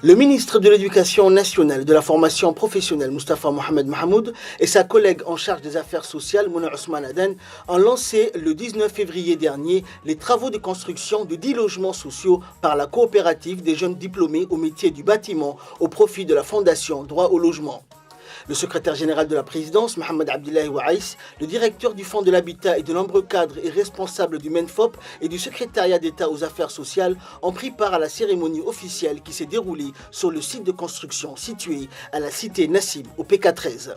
Le ministre de l'Éducation nationale et de la formation professionnelle, Moustapha Mohamed Mahmoud, et sa collègue en charge des affaires sociales, Mouna Ousmane Aden, ont lancé le 19 février dernier les travaux de construction de 10 logements sociaux par la coopérative des jeunes diplômés au métier du bâtiment au profit de la Fondation Droit au logement. Le secrétaire général de la présidence, Mohamed Abdillahi Waïs, le directeur du Fonds de l'Habitat et de nombreux cadres et responsables du MENFOP et du secrétariat d'État aux affaires sociales ont pris part à la cérémonie officielle qui s'est déroulée sur le site de construction situé à la cité Nassib au PK13.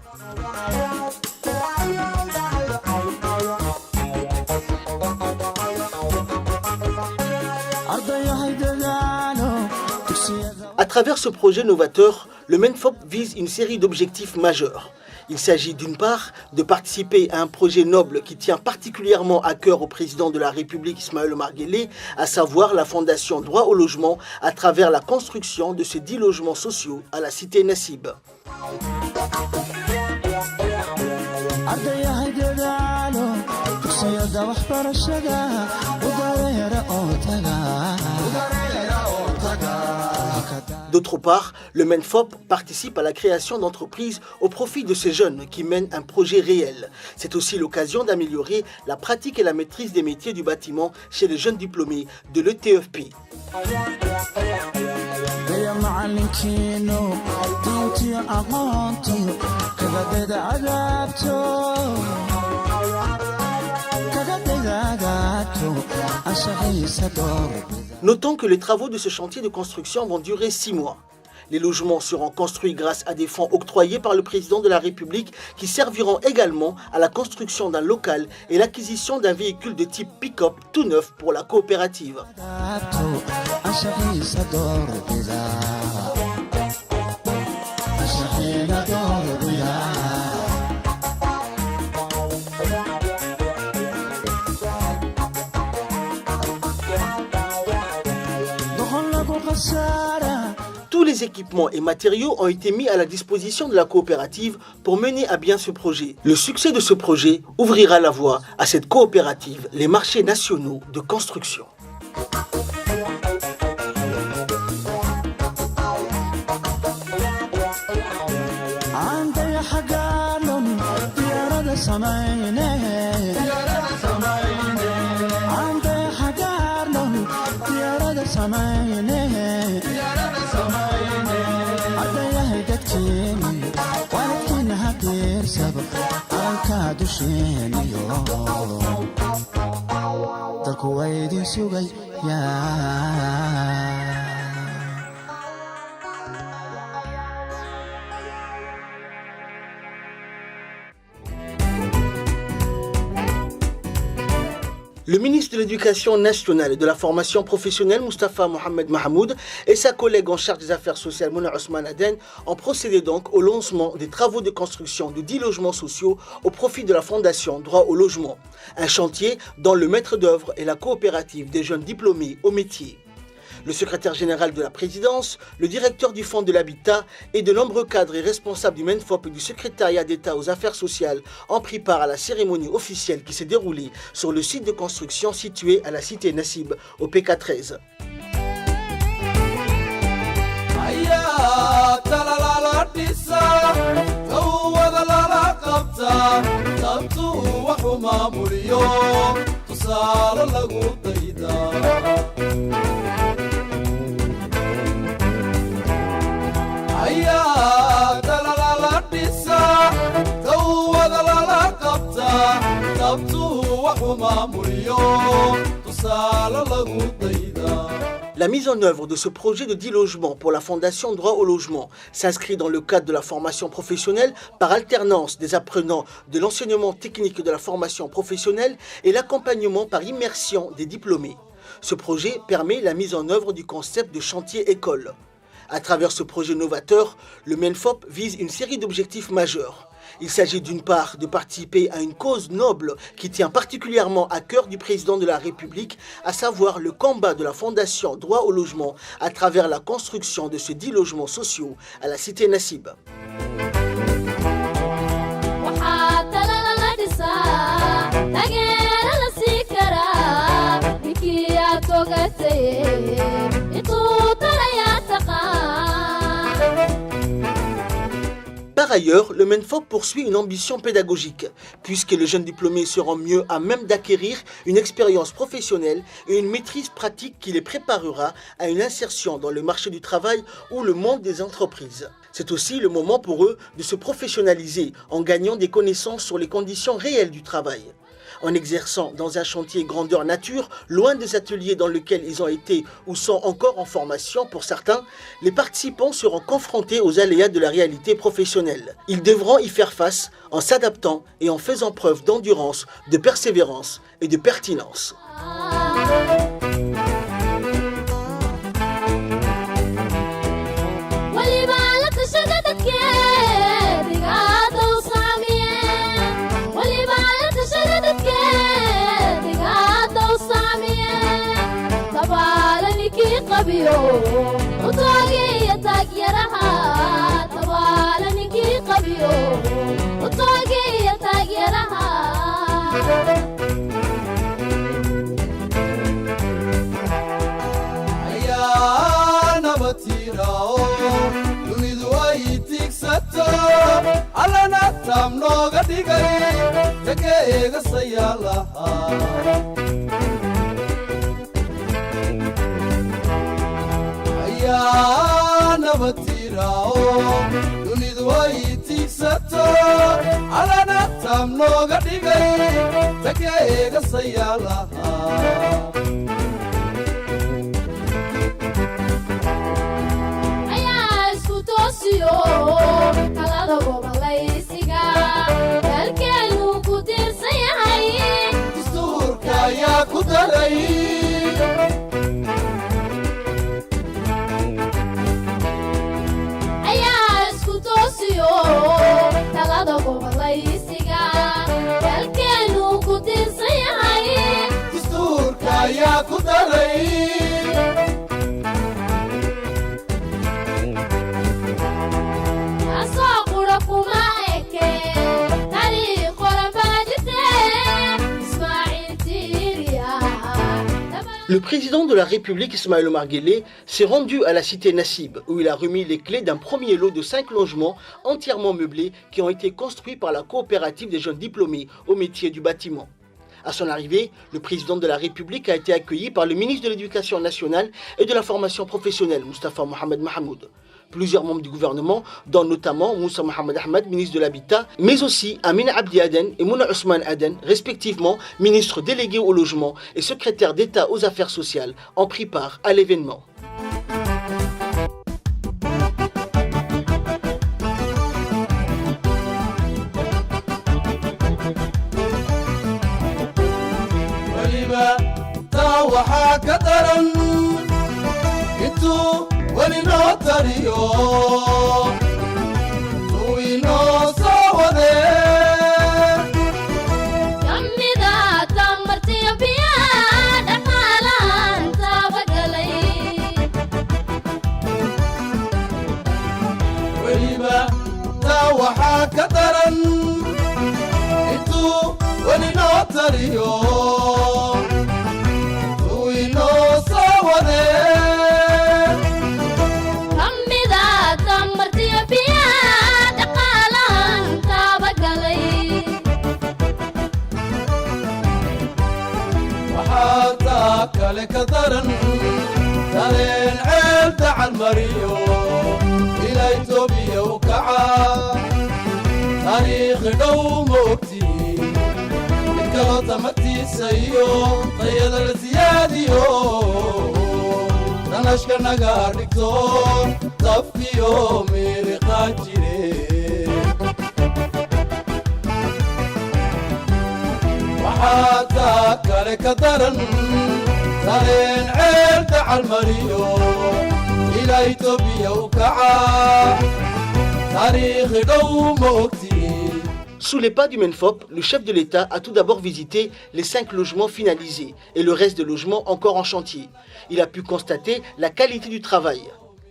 À travers ce projet novateur, le MENFOP vise une série d'objectifs majeurs. Il s'agit d'une part de participer à un projet noble qui tient particulièrement à cœur au président de la République Ismaël Omar Guelleh, à savoir la Fondation Droit au logement à travers la construction de ces 10 logements sociaux à la cité Nassib. D'autre part, le MENFOP participe à la création d'entreprises au profit de ces jeunes qui mènent un projet réel. C'est aussi l'occasion d'améliorer la pratique et la maîtrise des métiers du bâtiment chez les jeunes diplômés de l'ETFP. Notons que les travaux de ce chantier de construction vont durer 6 mois. Les logements seront construits grâce à des fonds octroyés par le président de la République qui serviront également à la construction d'un local et l'acquisition d'un véhicule de type pick-up tout neuf pour la coopérative. Tous les équipements et matériaux ont été mis à la disposition de la coopérative pour mener à bien ce projet. Le succès de ce projet ouvrira la voie à cette coopérative, les marchés nationaux de construction. Le ministre de l'Éducation nationale et de la formation professionnelle, Moustapha Mohamed Mahmoud, et sa collègue en charge des affaires sociales, Mouna Ousmane Aden, ont procédé donc au lancement des travaux de construction de 10 logements sociaux au profit de la Fondation Droit au logement. Un chantier dont le maître d'œuvre est la coopérative des jeunes diplômés au métier. Le secrétaire général de la présidence, le directeur du Fonds de l'Habitat et de nombreux cadres et responsables du MENFOP et du secrétariat d'État aux affaires sociales ont pris part à la cérémonie officielle qui s'est déroulée sur le site de construction situé à la cité Nassib au PK13. La mise en œuvre de ce projet de 10 logements pour la Fondation Droit au logement s'inscrit dans le cadre de la formation professionnelle par alternance des apprenants de l'enseignement technique de la formation professionnelle et l'accompagnement par immersion des diplômés. Ce projet permet la mise en œuvre du concept de chantier école. À travers ce projet novateur, le MENFOP vise une série d'objectifs majeurs. Il s'agit d'une part de participer à une cause noble qui tient particulièrement à cœur du président de la République, à savoir le combat de la Fondation Droit au logement à travers la construction de ces 10 logements sociaux à la cité Nassib. togatay intuu tarayaa taqaan ailleurs, le MENFOP poursuit une ambition pédagogique, puisque les jeunes diplômés seront mieux à même d'acquérir une expérience professionnelle et une maîtrise pratique qui les préparera à une insertion dans le marché du travail ou le monde des entreprises. C'est aussi le moment pour eux de se professionnaliser en gagnant des connaissances sur les conditions réelles du travail. En exerçant dans un chantier grandeur nature, loin des ateliers dans lesquels ils ont été ou sont encore en formation pour certains, les participants seront confrontés aux aléas de la réalité professionnelle. Ils devront y faire face en s'adaptant et en faisant preuve d'endurance, de persévérance et de pertinence. Le président de la République, Ismaël Omar Guelleh, s'est rendu à la cité Nassib, où il a remis les clés d'un premier lot de 5 logements entièrement meublés qui ont été construits par la coopérative des jeunes diplômés au métier du bâtiment. À son arrivée, le président de la République a été accueilli par le ministre de l'Éducation nationale et de la formation professionnelle, Moustapha Mohamed Mahamoud. Plusieurs membres du gouvernement, dont notamment Moussa Mohamed Ahmed, ministre de l'Habitat, mais aussi Amina Abdi Aden et Mouna Ousmane Aden, respectivement ministres délégués au logement et secrétaire d'État aux affaires sociales, ont pris part à l'événement. Sous les pas du MENFOP, le chef de l'État a tout d'abord visité les 5 logements finalisés et le reste des logements encore en chantier. Il a pu constater la qualité du travail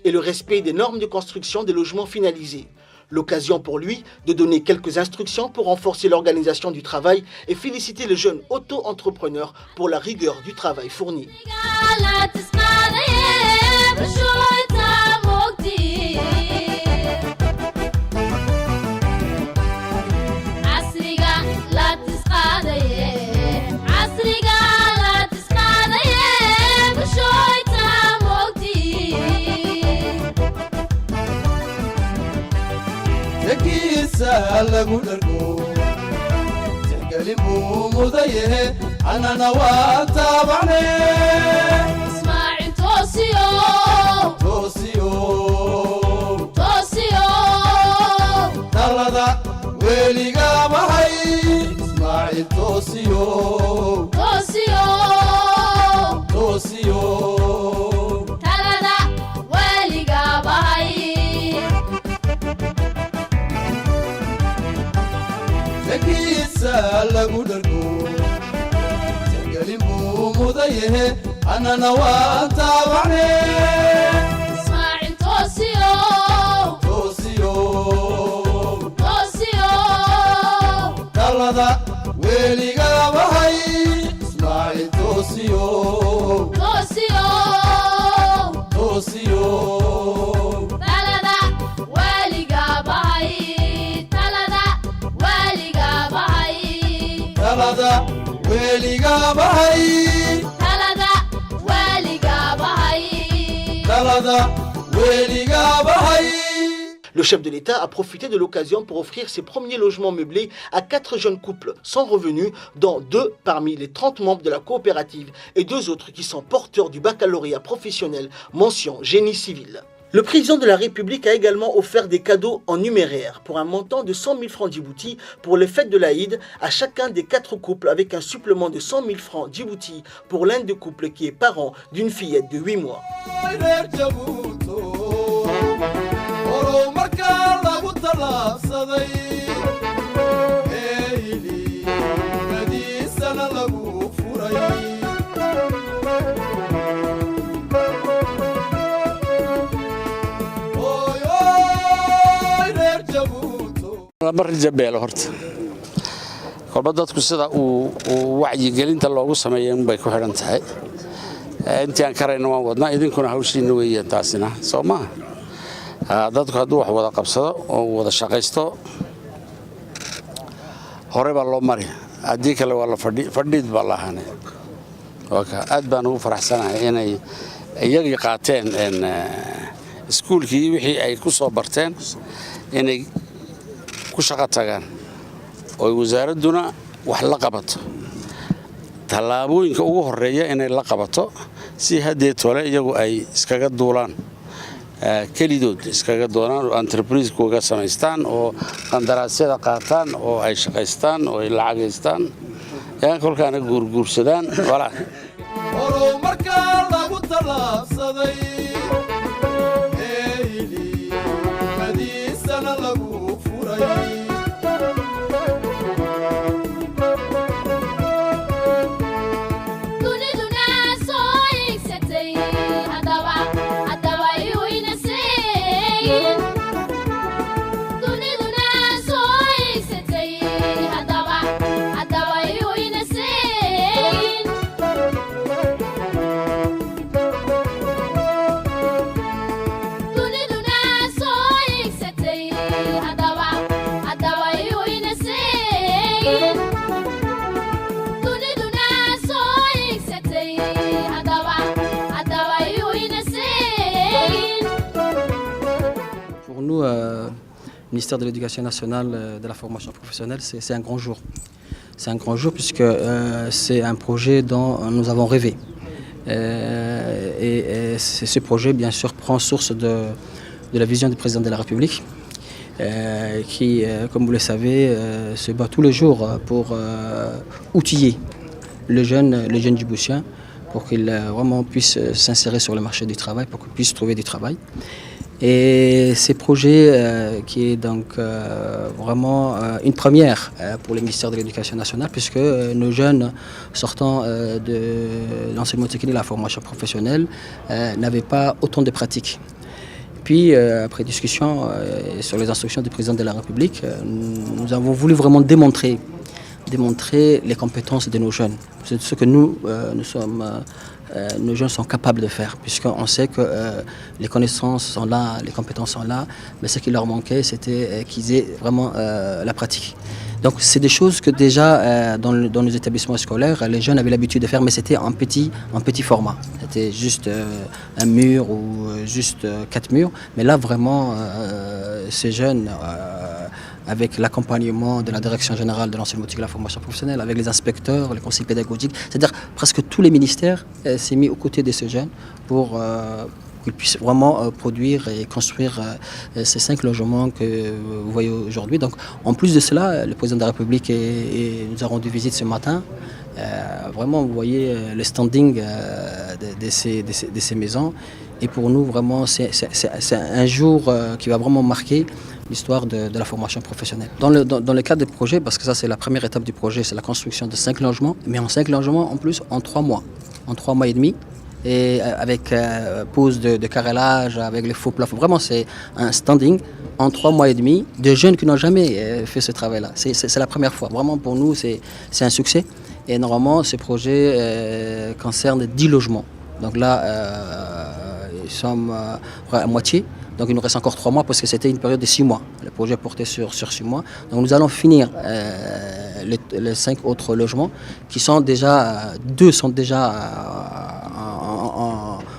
et le respect des normes de construction des logements finalisés. L'occasion pour lui de donner quelques instructions pour renforcer l'organisation du travail et féliciter les jeunes auto-entrepreneurs pour la rigueur du travail fourni. lagu dhargo tixgelin buu mudayahe annana waa taabacne ismaaciil toosiyo toosiyo toosiyo talada weliga bahay ismaaciil toosiyo toosiyo toosiyo talada weliga bahay zakiisa lagu dhargo tixgelin buu mudayahe annana waa taabacne ismaaciil toosiyo toosiyo toosiyo talada weliga bahay ismaaciil toosiyo toosiyo toosiyo talada weliga bahay talada weliga bahay talada weliga bahay talada weliga bahay talada weliga bahay. Le chef de l'État a profité de l'occasion pour offrir ses premiers logements meublés à 4 jeunes couples sans revenus, dont 2 parmi les 30 membres de la coopérative et 2 autres qui sont porteurs du baccalauréat professionnel mention génie civil. Le président de la République a également offert des cadeaux en numéraire pour un montant de 100 000 francs djibouti pour les fêtes de l'Aïd à chacun des 4 couples avec un supplément de 100 000 francs djibouti pour l'un des couples qui est parent d'une fillette de 8 mois. mar jabeelo horta kolba dadku sida uu wacyigelinta loogu sameeyay bay ku xiran tahay intii aan karayna waan wadnaa idinkuna hawshiina weeyaan taasina soo ma dadku hadduu wax wada qabsado oo wada shaqaysto hore baa loo mari haddii kale waa la fadhiid baa la ahaanay aad baan ugu faraxsanahay inay iyagii qaateen iskuulkii wixii ay ku soo barteen inay ku shaqo tagaan oo wasaaraduna wax la qabato tallaabooyinka ugu horeeya inay la qabato si haddii tole iyagu ay iskaga duulaan kelidood iskaga doonaan oo entreprise kuga samaystaan oo qandaraasyada qaataan oo ay shaqaystaan oo ay lacageystaan yaan kolkaana guurguursadaan wala marka lagu talaabsaday eeyli madiisana lagu furay Ministère de l'Éducation nationale de la formation professionnelle, c'est un grand jour. C'est un grand jour puisque c'est un projet dont nous avons rêvé. Et ce projet, bien sûr, prend source de la vision du président de la République qui, comme vous le savez, se bat tous les jours pour outiller les jeunes djiboutiens pour qu'ils vraiment puissent s'insérer sur le marché du travail, pour qu'ils puissent trouver du travail. Et ces projets qui est donc vraiment une première pour le ministère de l'Éducation nationale puisque nos jeunes sortant de l'enseignement technique et de la formation professionnelle n'avaient pas autant de pratiques. Puis, après discussion sur les instructions du président de la République, nous avons voulu vraiment démontrer les compétences de nos jeunes. C'est ce que nos jeunes sont capables de faire, puisqu'on sait que les connaissances sont là, les compétences sont là, mais ce qui leur manquait, c'était qu'ils aient vraiment la pratique. Donc c'est des choses que déjà dans nos établissements scolaires, les jeunes avaient l'habitude de faire, mais c'était en petit format. C'était juste un mur ou juste 4 murs. Mais là vraiment, ces jeunes avec l'accompagnement de la Direction générale de l'enseignement technique et de la formation professionnelle, avec les inspecteurs, les conseils pédagogiques. C'est-à-dire presque tous les ministères s'est mis aux côtés de ces jeunes pour qu'ils puissent vraiment produire et construire ces 5 logements que vous voyez aujourd'hui. Donc, en plus de cela, le président de la République nous a rendu visite ce matin. Vraiment, vous voyez le standing de ces maisons. Et pour nous, vraiment, c'est un jour qui va vraiment marquer l'histoire de la formation professionnelle. Dans le cadre du projet, parce que ça c'est la première étape du projet, c'est la construction de 5 logements, mais en 5 logements en plus en 3 mois. En 3 mois et demi. Et avec pose de carrelage, avec les faux plafonds. Vraiment, c'est un standing en 3 mois et demi de jeunes qui n'ont jamais fait ce travail-là. C'est la première fois. Vraiment, pour nous, c'est un succès. Et normalement, ce projet concerne 10 logements. Donc là, nous sommes à moitié. Donc il nous reste encore 3 mois parce que c'était une période de 6 mois. Le projet portait sur 6 mois. Donc nous allons finir les 5 autres logements qui sont déjà, 2 sont déjà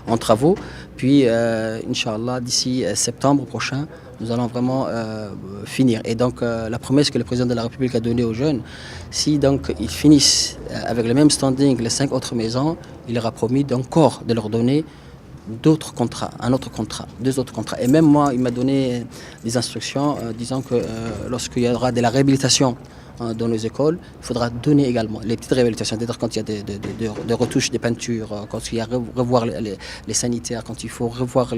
en travaux. Puis, Inch'Allah, d'ici septembre prochain, nous allons vraiment finir. Et donc la promesse que le président de la République a donnée aux jeunes, si donc ils finissent avec le même standing les 5 autres maisons, il leur a promis encore de leur donner d'autres contrats, un autre contrat, 2 autres contrats. Et même moi, il m'a donné des instructions disant que lorsqu'il y aura de la réhabilitation dans nos écoles, il faudra donner également les petites réhabilitations, c'est-à-dire quand il y a des retouches, des peintures, quand il y a revoir les sanitaires, quand il faut revoir tout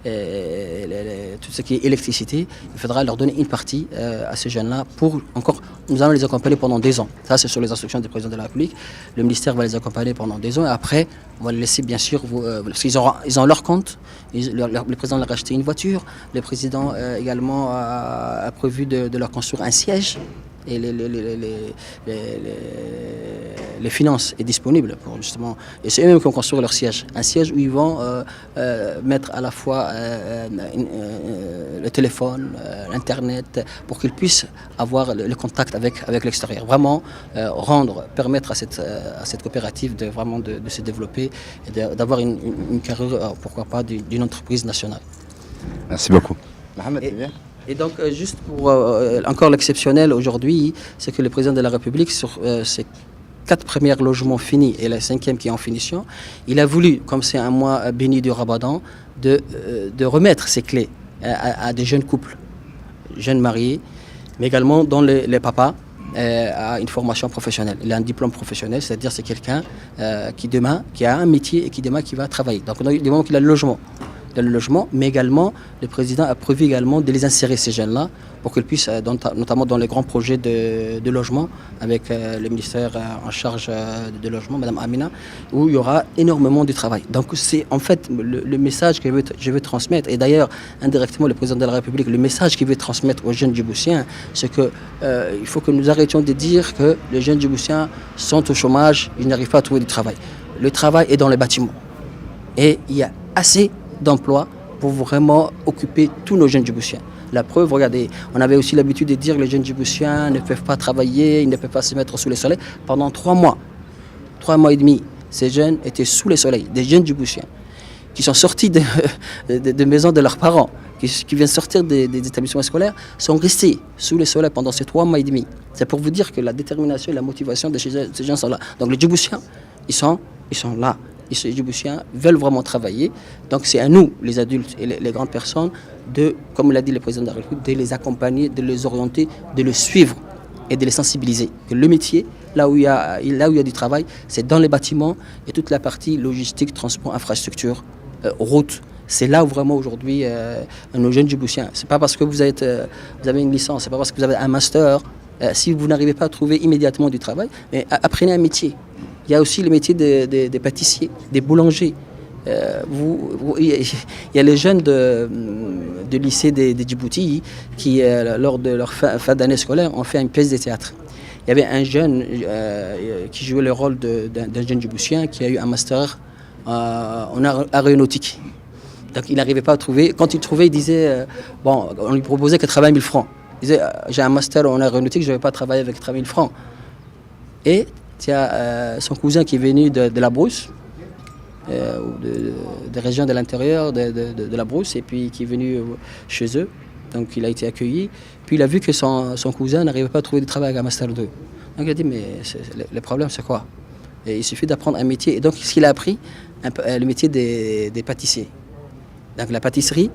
ce qui est électricité, il faudra leur donner une partie à ces jeunes-là pour encore, nous allons les accompagner pendant 2 ans. Ça, c'est sur les instructions du président de la République. Le ministère va les accompagner pendant 2 ans et après, on va les laisser bien sûr, parce qu'ils ont leur compte. Le président leur a acheté une voiture. Le président également a prévu de leur construire un siège. Et les finances est disponible pour justement. Et c'est eux-mêmes qui ont construit leur siège. Un siège où ils vont mettre à la fois le téléphone, l'Internet, pour qu'ils puissent avoir le contact avec l'extérieur. Vraiment permettre à cette coopérative de se développer et d'avoir une carrière, pourquoi pas, d'une entreprise nationale. Merci beaucoup. Mohamed, c'est bien. Et donc, juste pour encore l'exceptionnel aujourd'hui, c'est que le président de la République, sur ces 4 premiers logements finis et le 5e qui est en finition, il a voulu, comme c'est un mois béni du Ramadan, de remettre ses clés à des jeunes couples, jeunes mariés, mais également dont les papas a une formation professionnelle. Il a un diplôme professionnel, c'est-à-dire c'est quelqu'un qui a un métier et qui demain qui va travailler. Donc, du moment qu'il a le logement, mais également le président a prévu également de les insérer ces jeunes-là pour qu'ils puissent, notamment dans les grands projets de logement avec le ministère en charge de logement, Madame Amina, où il y aura énormément de travail. Donc c'est en fait le message que je veux transmettre, et d'ailleurs indirectement le président de la République, le message qu'il veut transmettre aux jeunes djiboutiens, c'est que il faut que nous arrêtions de dire que les jeunes djiboutiens sont au chômage, ils n'arrivent pas à trouver du travail. Le travail est dans les bâtiments et il y a assez d'emplois pour vraiment occuper tous nos jeunes djiboutiens. La preuve, regardez, on avait aussi l'habitude de dire que les jeunes djiboutiens ne peuvent pas travailler, ils ne peuvent pas se mettre sous le soleil. Pendant 3 mois, 3 mois et demi, ces jeunes étaient sous le soleil, des jeunes djiboutiens qui sont sortis de maisons de leurs parents, qui viennent sortir des établissements scolaires, sont restés sous le soleil pendant ces 3 mois et demi. C'est pour vous dire que la détermination et la motivation de ces gens sont là. Donc les djiboutiens, ils sont là. Les djiboutiens veulent vraiment travailler. Donc c'est à nous, les adultes et les grandes personnes, comme l'a dit le président de la République, de les accompagner, de les orienter, de les suivre et de les sensibiliser. Que le métier, là où il y a du travail, c'est dans les bâtiments et toute la partie logistique, transport, infrastructure, route. C'est là où vraiment aujourd'hui nos jeunes djiboutiens. C'est pas parce que vous avez une licence, c'est pas parce que vous avez un master, si vous n'arrivez pas à trouver immédiatement du travail, mais apprenez un métier. Il y a aussi le métier des pâtissiers, des boulangers. Il y a les jeunes de lycée des Djibouti qui, lors de leur fin d'année scolaire, ont fait une pièce de théâtre. Il y avait un jeune qui jouait le rôle d'un jeune djiboutien qui a eu un master en aéronautique. Donc il n'arrivait pas à trouver. Quand il trouvait, il disait, on lui proposait 80 000 francs. Il disait, j'ai un master en aéronautique, je ne vais pas travailler avec 80 000 francs. Et il y a son cousin qui est venu de la Brousse, des régions de l'intérieur de la Brousse, et puis qui est venu chez eux, Donc il a été accueilli, puis il a vu que son cousin n'arrivait pas à trouver du travail avec un Master 2. Donc il a dit, mais le problème c'est quoi? Et il suffit d'apprendre un métier. Et donc ce qu'il a appris, le métier des pâtissiers. Donc la pâtisserie,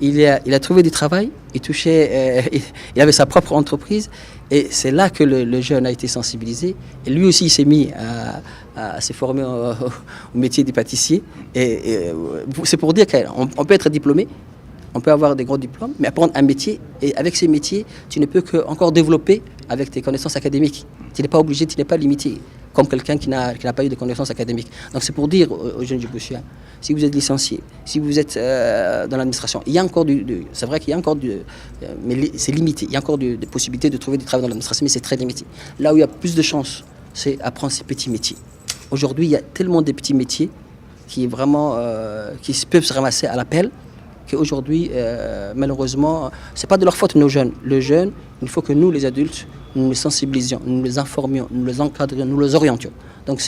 il a trouvé du travail, il avait sa propre entreprise, et c'est là que le jeune a été sensibilisé. Et lui aussi, il s'est mis à se former au métier des pâtissiers. Et c'est pour dire qu'on peut être diplômé, on peut avoir des gros diplômes, mais apprendre un métier, et avec ces métiers, tu ne peux qu'encore développer avec tes connaissances académiques. Tu n'es pas obligé, tu n'es pas limité, comme quelqu'un qui n'a pas eu de connaissances académiques. Donc c'est pour dire aux jeunes djiboutiens, si vous êtes licencié, si vous êtes dans l'administration, il y a encore c'est vrai qu'il y a encore mais c'est limité. Il y a encore des possibilités de trouver du travail dans l'administration, mais c'est très limité. Là où il y a plus de chances, c'est apprendre ces petits métiers. Aujourd'hui, il y a tellement de petits métiers qui peuvent se ramasser à l'appel, qu'aujourd'hui, malheureusement, c'est pas de leur faute, nos jeunes. Les jeunes, il faut que nous, les adultes, nous les sensibilisions, nous les informions, nous les encadrions, nous les orientions. Donc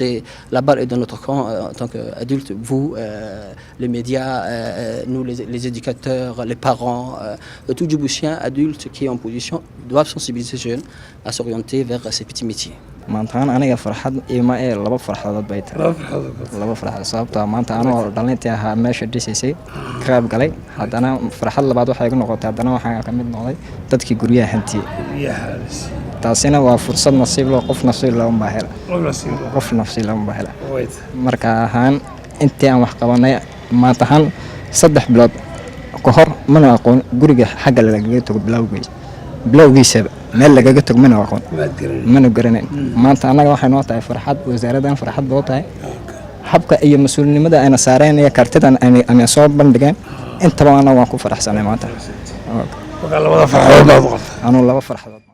la balle est dans notre camp en tant qu'adultes, vous, les médias, nous les éducateurs, les parents, tout Djiboutien adulte qui est en position doivent sensibiliser les jeunes à s'orienter vers ces petits métiers. maantaan aniga farxad ima ee laba farxadood bay tahay laba farxad sababtoo maanta anoo dhalintii ahaa meesha dhisay ka qayb galay haddana farxad labaad waxay igu noqotay haddana waxaan ka mid noqday dadkii guryaha hantiyay taasina waa fursad nasiib loo qof nasiib loo baahela qof nasiib loo baahela marka ahaan intii aan wax qabanay maanta ahaan 3 bilood ka hor mana aqoon guriga xagga laga tago bilowgiisa meel lagaga tag mana garanay maanta anaga waxay noo tahay farxad wasaaradan farxad boo tahay habka iyo mas'uulnimada ayna saareen iyo kartidan aan soo bandhigeen intaba ana waan ku faraxsanahay maanta labada farxadood laba farxadood